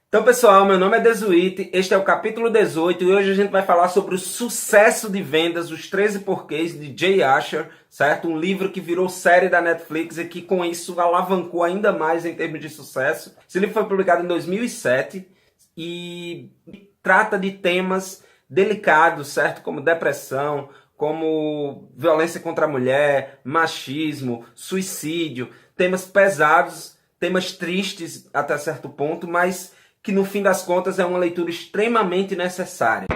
Então, pessoal, meu nome é Desuíte, este é o capítulo 18 e hoje a gente vai falar sobre o sucesso de vendas, os 13 porquês de Jay Asher, certo? Um livro que virou série da Netflix e que com isso alavancou ainda mais em termos de sucesso. Esse livro foi publicado em 2007 e trata de temas delicados, certo? Como depressão, como violência contra a mulher, machismo, suicídio, temas pesados, temas tristes até certo ponto, mas que no fim das contas é uma leitura extremamente necessária.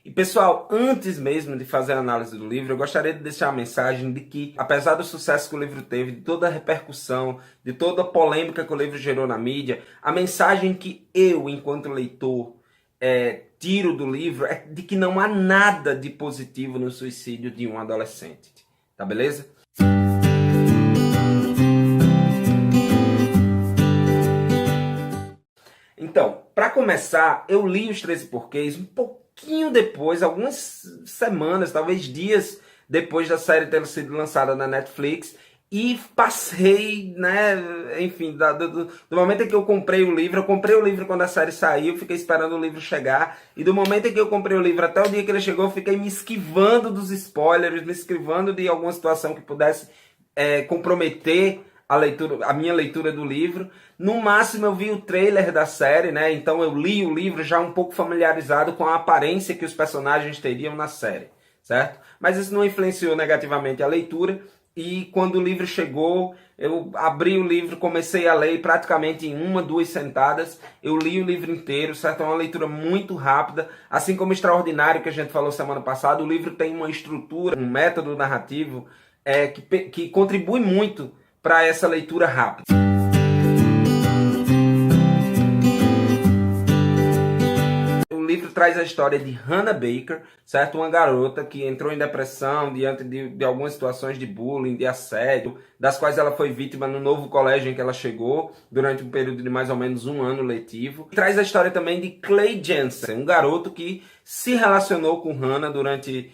E pessoal, antes mesmo de fazer a análise do livro, eu gostaria de deixar a mensagem de que, apesar do sucesso que o livro teve, de toda a repercussão, de toda a polêmica que o livro gerou na mídia, a mensagem que eu, enquanto leitor, tiro do livro é de que não há nada de positivo no suicídio de um adolescente. Tá beleza? Então, para começar, eu li os 13 porquês um pouquinho depois, algumas semanas, talvez dias depois da série ter sido lançada na Netflix, e passei, né, enfim, do momento em que eu comprei o livro quando a série saiu, fiquei esperando o livro chegar, e do momento em que eu comprei o livro até o dia que ele chegou, eu fiquei me esquivando dos spoilers, me esquivando de alguma situação que pudesse comprometer a minha leitura do livro. No máximo eu vi o trailer da série, né? Então eu li o livro já um pouco familiarizado com a aparência que os personagens teriam na série, certo? Mas isso não influenciou negativamente a leitura, e quando o livro chegou, eu abri o livro, comecei a ler praticamente em 1, 2 sentadas, eu li o livro inteiro, certo? É uma leitura muito rápida, assim como Extraordinário, que a gente falou semana passada. O livro tem uma estrutura, um método narrativo que contribui muito para essa leitura rápida. O livro traz a história de Hannah Baker, certo? Uma garota que entrou em depressão diante de algumas situações de bullying, de assédio, das quais ela foi vítima no novo colégio em que ela chegou, durante um período de mais ou menos 1 ano letivo. Traz a história também de Clay Jensen, um garoto que se relacionou com Hannah durante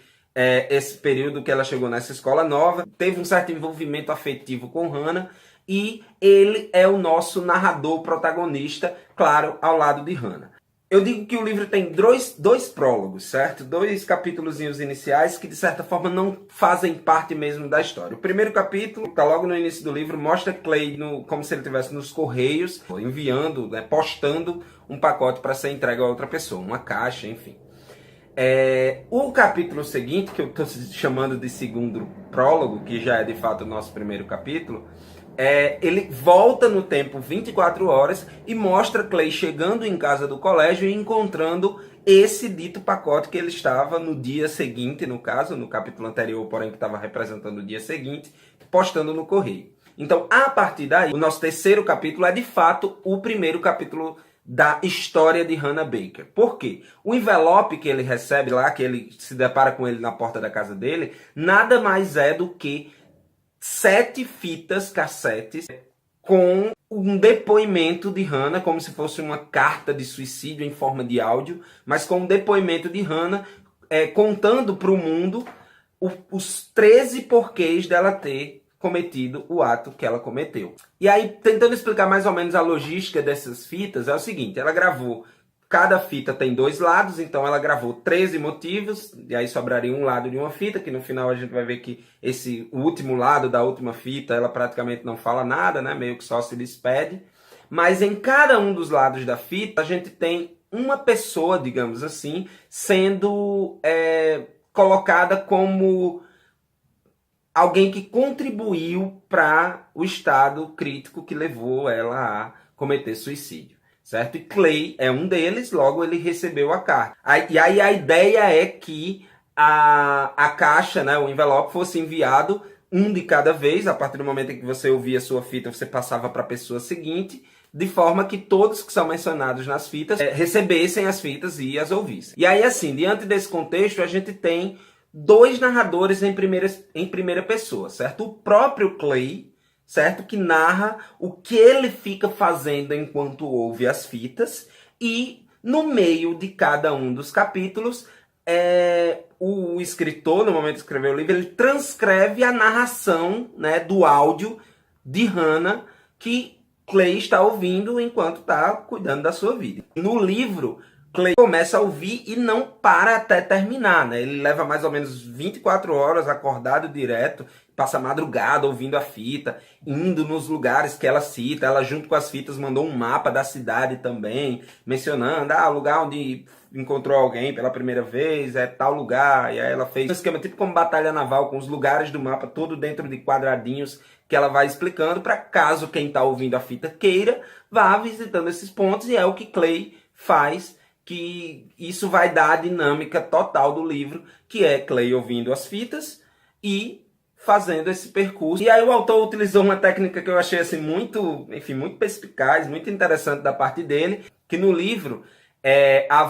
esse período que ela chegou nessa escola nova, teve um certo envolvimento afetivo com Hannah, e ele é o nosso narrador protagonista, claro, ao lado de Hannah. Eu digo que o livro tem dois prólogos, certo? 2 capítulozinhos iniciais que, de certa forma, não fazem parte mesmo da história. O primeiro capítulo, que está logo no início do livro, mostra Clay como se ele estivesse nos correios, enviando, postando um pacote para ser entregue a outra pessoa, uma caixa, enfim. O capítulo seguinte, que eu estou chamando de segundo prólogo, que já é de fato o nosso primeiro capítulo, ele volta no tempo 24 horas e mostra Clay chegando em casa do colégio e encontrando esse dito pacote que ele estava no dia seguinte, no caso, no capítulo anterior, porém que estava representando o dia seguinte, postando no correio. Então, a partir daí, o nosso terceiro capítulo é de fato o primeiro capítulo da história de Hannah Baker. Por quê? O envelope que ele recebe lá, que ele se depara com ele na porta da casa dele, nada mais é do que 7 fitas cassetes com um depoimento de Hannah, como se fosse uma carta de suicídio em forma de áudio, mas com um depoimento de Hannah contando para o mundo os 13 porquês dela ter cometido o ato que ela cometeu. E aí, tentando explicar mais ou menos a logística dessas fitas, é o seguinte: ela gravou, cada fita tem 2 lados, então ela gravou 13 motivos, e aí sobraria um lado de uma fita, que no final a gente vai ver que o último lado da última fita, ela praticamente não fala nada, né? Meio que só se despede. Mas em cada um dos lados da fita, a gente tem uma pessoa, digamos assim, sendo colocada como alguém que contribuiu para o estado crítico que levou ela a cometer suicídio, certo? E Clay é um deles, logo ele recebeu a carta. E aí a ideia é que a caixa, né, o envelope, fosse enviado um de cada vez. A partir do momento em que você ouvia a sua fita, você passava para a pessoa seguinte, de forma que todos que são mencionados nas fitas recebessem as fitas e as ouvissem. E aí, assim, diante desse contexto, a gente tem 2 narradores em primeira pessoa, certo? O próprio Clay, certo? Que narra o que ele fica fazendo enquanto ouve as fitas, e no meio de cada um dos capítulos, o escritor, no momento de escrever o livro, ele transcreve a narração, né, do áudio de Hannah que Clay está ouvindo enquanto está cuidando da sua vida. No livro, Clay começa a ouvir e não para até terminar, né? Ele leva mais ou menos 24 horas acordado direto, passa a madrugada ouvindo a fita, indo nos lugares que ela cita. Ela, junto com as fitas, mandou um mapa da cidade também, mencionando, o lugar onde encontrou alguém pela primeira vez é tal lugar. E aí ela fez um esquema tipo como batalha naval, com os lugares do mapa todo dentro de quadradinhos, que ela vai explicando para caso quem está ouvindo a fita queira, vá visitando esses pontos. E é o que Clay faz, que isso vai dar a dinâmica total do livro, que é Clay ouvindo as fitas e fazendo esse percurso. E aí o autor utilizou uma técnica que eu achei assim muito perspicaz, muito interessante da parte dele, que no livro a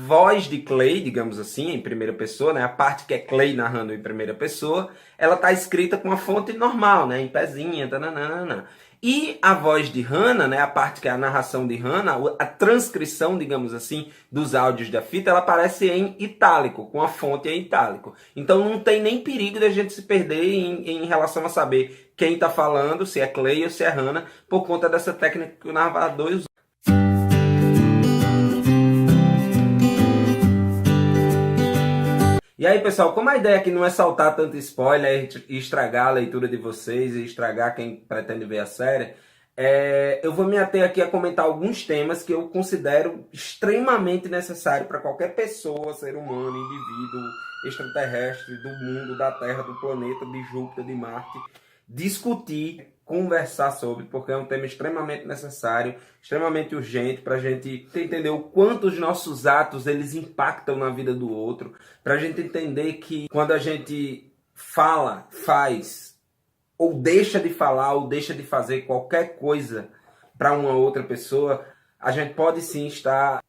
voz de Clay, digamos assim, em primeira pessoa, né, a parte que é Clay narrando em primeira pessoa, ela está escrita com uma fonte normal, né, em pezinha, tananana. E a voz de Hannah, né, a parte que é a narração de Hannah, a transcrição, digamos assim, dos áudios da fita, ela aparece em itálico, com a fonte em itálico. Então não tem nem perigo de a gente se perder em relação a saber quem está falando, se é Clay ou se é Hannah, por conta dessa técnica que o narrador usou. E aí, pessoal, como a ideia aqui não é saltar tanto spoiler e estragar a leitura de vocês e estragar quem pretende ver a série, eu vou me ater aqui a comentar alguns temas que eu considero extremamente necessários para qualquer pessoa, ser humano, indivíduo, extraterrestre, do mundo, da Terra, do planeta, de Júpiter, de Marte, discutir, conversar sobre, porque é um tema extremamente necessário, extremamente urgente, para a gente entender o quanto os nossos atos eles impactam na vida do outro, para a gente entender que quando a gente fala, faz, ou deixa de falar, ou deixa de fazer qualquer coisa para uma outra pessoa, a gente pode sim estar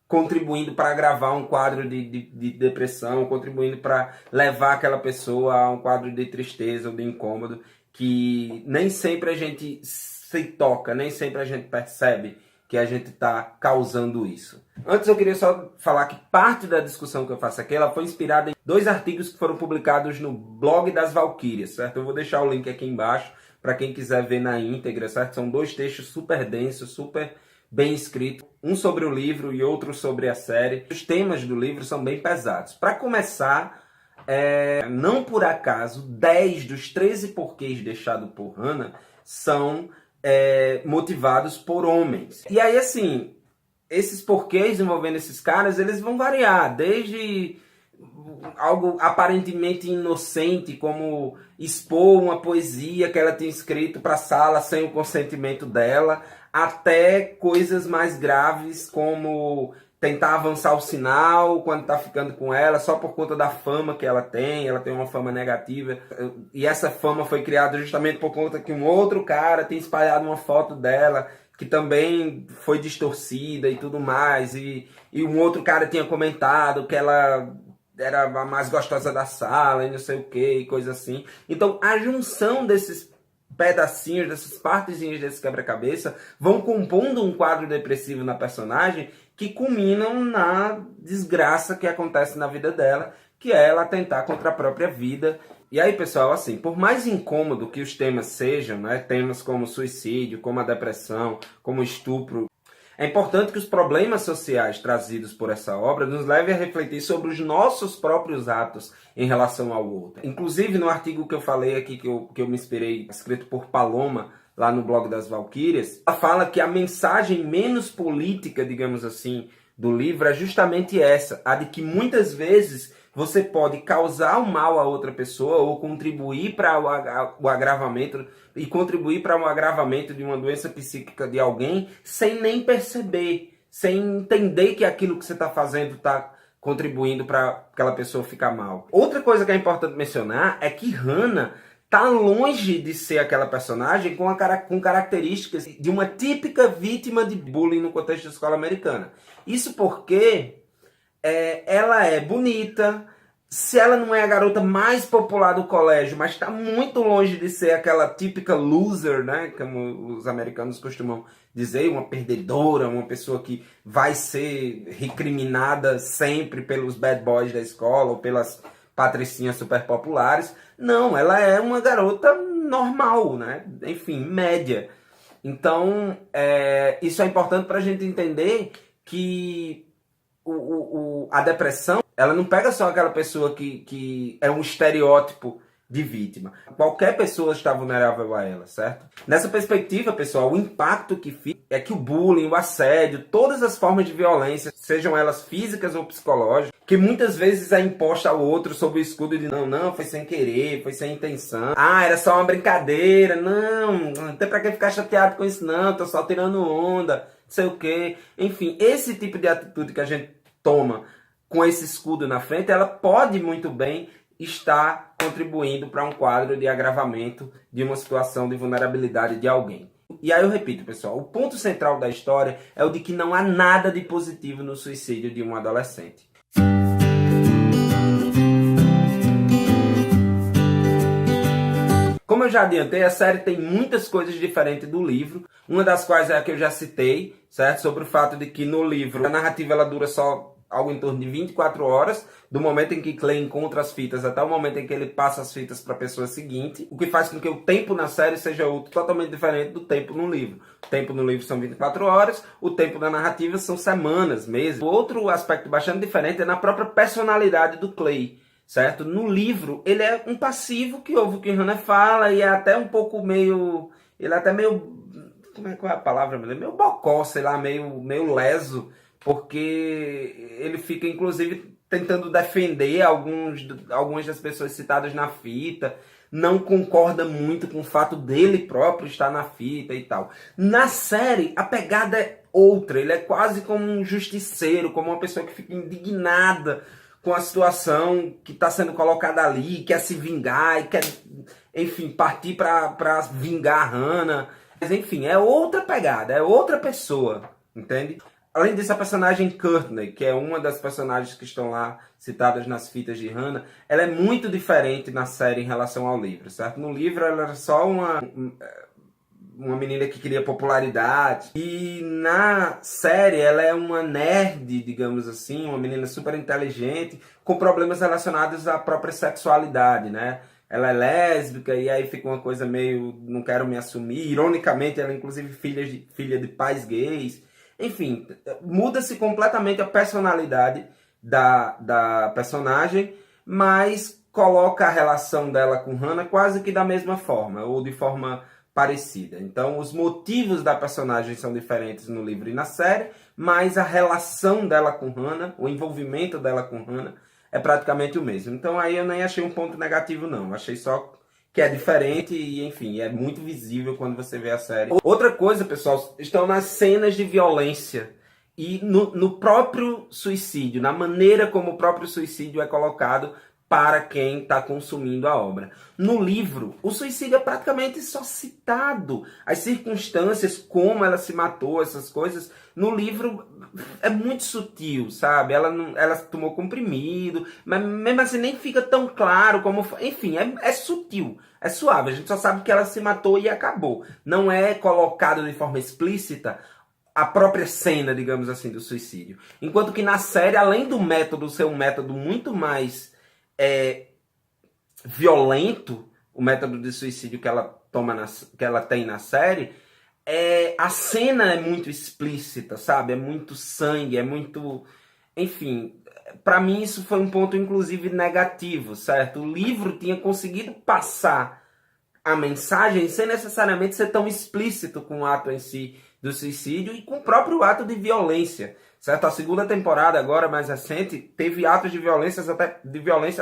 contribuindo para agravar um quadro de depressão, contribuindo para levar aquela pessoa a um quadro de tristeza ou de incômodo, que nem sempre a gente se toca, nem sempre a gente percebe que a gente está causando isso. Antes eu queria só falar que parte da discussão que eu faço aqui, ela foi inspirada em 2 artigos que foram publicados no blog das Valquírias, certo? Eu vou deixar o link aqui embaixo para quem quiser ver na íntegra, certo? São 2 textos super densos, super bem escritos, um sobre o livro e outro sobre a série. Os temas do livro são bem pesados. Para começar, não por acaso, 10 dos 13 porquês deixados por Hannah são motivados por homens. E aí, assim, esses porquês envolvendo esses caras, eles vão variar, desde algo aparentemente inocente, como expor uma poesia que ela tinha escrito para a sala sem o consentimento dela, até coisas mais graves, como tentar avançar o sinal quando está ficando com ela, só por conta da fama que ela tem uma fama negativa, e essa fama foi criada justamente por conta que um outro cara tem espalhado uma foto dela, que também foi distorcida e tudo mais, e um outro cara tinha comentado que ela era a mais gostosa da sala, e não sei o que, e coisa assim. Então a junção desses pedacinhos, dessas partezinhas desse quebra-cabeça, vão compondo um quadro depressivo na personagem que culminam na desgraça que acontece na vida dela, que é ela atentar contra a própria vida. E aí, pessoal, assim, por mais incômodo que os temas sejam, né, temas como suicídio, como a depressão, como estupro, é importante que os problemas sociais trazidos por essa obra nos levem a refletir sobre os nossos próprios atos em relação ao outro. Inclusive, no artigo que eu falei aqui, que eu me inspirei, escrito por Paloma, lá no blog das Valquírias, ela fala que a mensagem menos política, digamos assim, do livro é justamente essa, a de que muitas vezes você pode causar o mal a outra pessoa ou contribuir para o agravamento e contribuir para um agravamento de uma doença psíquica de alguém sem nem perceber, sem entender que aquilo que você está fazendo está contribuindo para aquela pessoa ficar mal. Outra coisa que é importante mencionar é que Hannah tá longe de ser aquela personagem com características de uma típica vítima de bullying no contexto da escola americana. Isso porque ela é bonita, se ela não é a garota mais popular do colégio, mas está muito longe de ser aquela típica loser, né, como os americanos costumam dizer, uma perdedora, uma pessoa que vai ser recriminada sempre pelos bad boys da escola ou patricinhas super populares. Não, ela é uma garota normal, né? Enfim, média. Então, isso é importante para a gente entender que a depressão, ela não pega só aquela pessoa que é um estereótipo de vítima. Qualquer pessoa está vulnerável a ela, certo? Nessa perspectiva, pessoal, o impacto que fica é que o bullying, o assédio, todas as formas de violência, sejam elas físicas ou psicológicas, que muitas vezes é imposta ao outro sob o escudo de não, foi sem querer, foi sem intenção. Ah, era só uma brincadeira. Não tem pra que ficar chateado com isso não, tô só tirando onda, não sei o quê. Enfim, esse tipo de atitude que a gente toma com esse escudo na frente, ela pode muito bem estar contribuindo para um quadro de agravamento de uma situação de vulnerabilidade de alguém. E aí eu repito, pessoal, o ponto central da história é o de que não há nada de positivo no suicídio de um adolescente. Como eu já adiantei, a série tem muitas coisas diferentes do livro, uma das quais é a que eu já citei, certo? Sobre o fato de que no livro a narrativa ela dura só algo em torno de 24 horas, do momento em que Clay encontra as fitas até o momento em que ele passa as fitas para a pessoa seguinte, o que faz com que o tempo na série seja outro totalmente diferente do tempo no livro. O tempo no livro são 24 horas, o tempo da narrativa são semanas, meses. Outro aspecto bastante diferente é na própria personalidade do Clay, certo? No livro, ele é um passivo que ouve o que Hannah fala e é até um pouco meio... Ele é até meio... Qual é a palavra? Meio bocó, sei lá, meio leso, porque ele fica, inclusive, tentando defender algumas das pessoas citadas na fita, não concorda muito com o fato dele próprio estar na fita e tal. Na série, a pegada é outra, ele é quase como um justiceiro, como uma pessoa que fica indignada com a situação que está sendo colocada ali, quer se vingar e quer, enfim, partir para vingar a Hannah. Mas, enfim, é outra pegada, é outra pessoa, entende? Além disso, a personagem Courtney, que é uma das personagens que estão lá citadas nas fitas de Hannah, ela é muito diferente na série em relação ao livro, certo? No livro ela era só uma menina que queria popularidade. E na série ela é uma nerd, digamos assim, uma menina super inteligente, com problemas relacionados à própria sexualidade, né? Ela é lésbica e aí fica uma coisa meio, não quero me assumir. Ironicamente, ela é inclusive filha de pais gays. Enfim, muda-se completamente a personalidade da personagem, mas coloca a relação dela com Hannah quase que da mesma forma, ou de forma parecida. Então, os motivos da personagem são diferentes no livro e na série, mas a relação dela com Hannah, o envolvimento dela com Hannah, é praticamente o mesmo. Então, aí eu nem achei um ponto negativo, não. Achei só que é diferente e, enfim, é muito visível quando você vê a série. Outra coisa, pessoal, estão nas cenas de violência e no próprio suicídio, na maneira como o próprio suicídio é colocado para quem está consumindo a obra. No livro, o suicídio é praticamente só citado. As circunstâncias, como ela se matou, essas coisas, no livro é muito sutil, sabe? Ela tomou comprimido, mas mesmo assim nem fica tão claro como... Enfim, é sutil, é suave. A gente só sabe que ela se matou e acabou. Não é colocado de forma explícita a própria cena, digamos assim, do suicídio. Enquanto que na série, além do método ser um método muito mais violento, o método de suicídio que ela que ela tem na série, a cena é muito explícita, sabe? É muito sangue, é muito... Enfim, para mim isso foi um ponto, inclusive, negativo, certo? O livro tinha conseguido passar a mensagem sem necessariamente ser tão explícito com o ato em si do suicídio e com o próprio ato de violência, certo? A segunda temporada, agora mais recente, teve atos de violência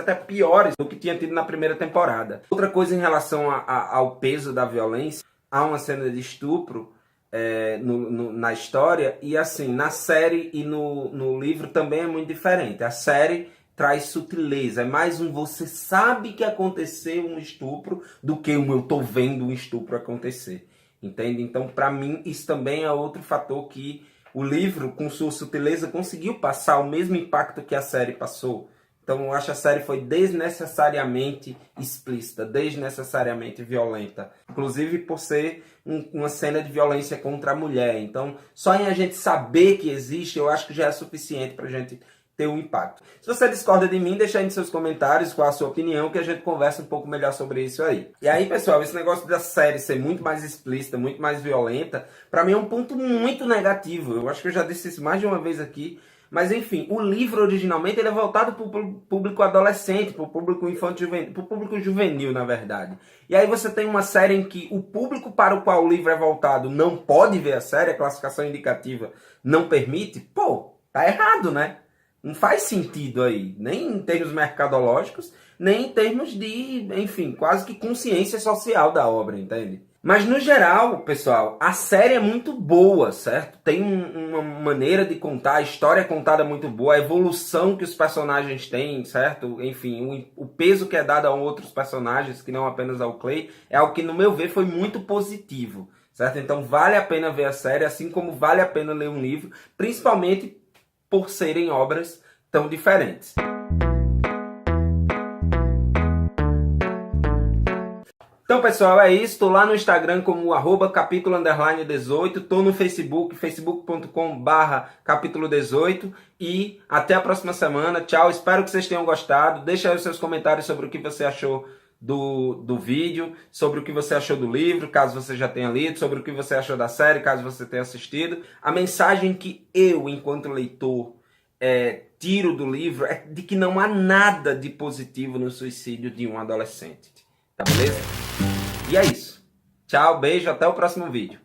até piores do que tinha tido na primeira temporada. Outra coisa em relação ao peso da violência, há uma cena de estupro na história, e assim, na série e no livro também é muito diferente. A série traz sutileza, é mais você sabe que aconteceu um estupro do que eu tô vendo um estupro acontecer, entende? Então, para mim, isso também é outro fator que o livro, com sua sutileza, conseguiu passar o mesmo impacto que a série passou. Então, eu acho que a série foi desnecessariamente explícita, desnecessariamente violenta. Inclusive por ser uma cena de violência contra a mulher. Então, só em a gente saber que existe, eu acho que já é suficiente para a gente ter um impacto. Se você discorda de mim, deixa aí nos seus comentários qual a sua opinião, que a gente conversa um pouco melhor sobre isso aí. E aí, pessoal, esse negócio da série ser muito mais explícita, muito mais violenta, pra mim é um ponto muito negativo. Eu acho que eu já disse isso mais de uma vez aqui. Mas enfim, o livro originalmente ele é voltado para o público adolescente, para o público infantil, para o público juvenil, na verdade. E aí você tem uma série em que o público para o qual o livro é voltado não pode ver a série, a classificação indicativa não permite. Pô, tá errado, né? Não faz sentido aí, nem em termos mercadológicos, nem em termos de, enfim, quase que consciência social da obra, entende? Mas no geral, pessoal, a série é muito boa, certo? Tem uma maneira de contar, a história é contada muito boa, a evolução que os personagens têm, certo? Enfim, o peso que é dado a outros personagens, que não apenas ao Clay, é algo que, no meu ver, foi muito positivo, certo? Então vale a pena ver a série, assim como vale a pena ler um livro, principalmente por serem obras tão diferentes. Então, pessoal, é isso. Estou lá no Instagram como @capítulo_18. Estou no Facebook, facebook.com/capítulo18. E até a próxima semana. Tchau, espero que vocês tenham gostado. Deixa aí os seus comentários sobre o que você achou do vídeo, sobre o que você achou do livro, caso você já tenha lido, sobre o que você achou da série, caso você tenha assistido. A mensagem que eu, enquanto leitor, tiro do livro é de que não há nada de positivo no suicídio de um adolescente. Tá beleza? E é isso. Tchau, beijo, até o próximo vídeo.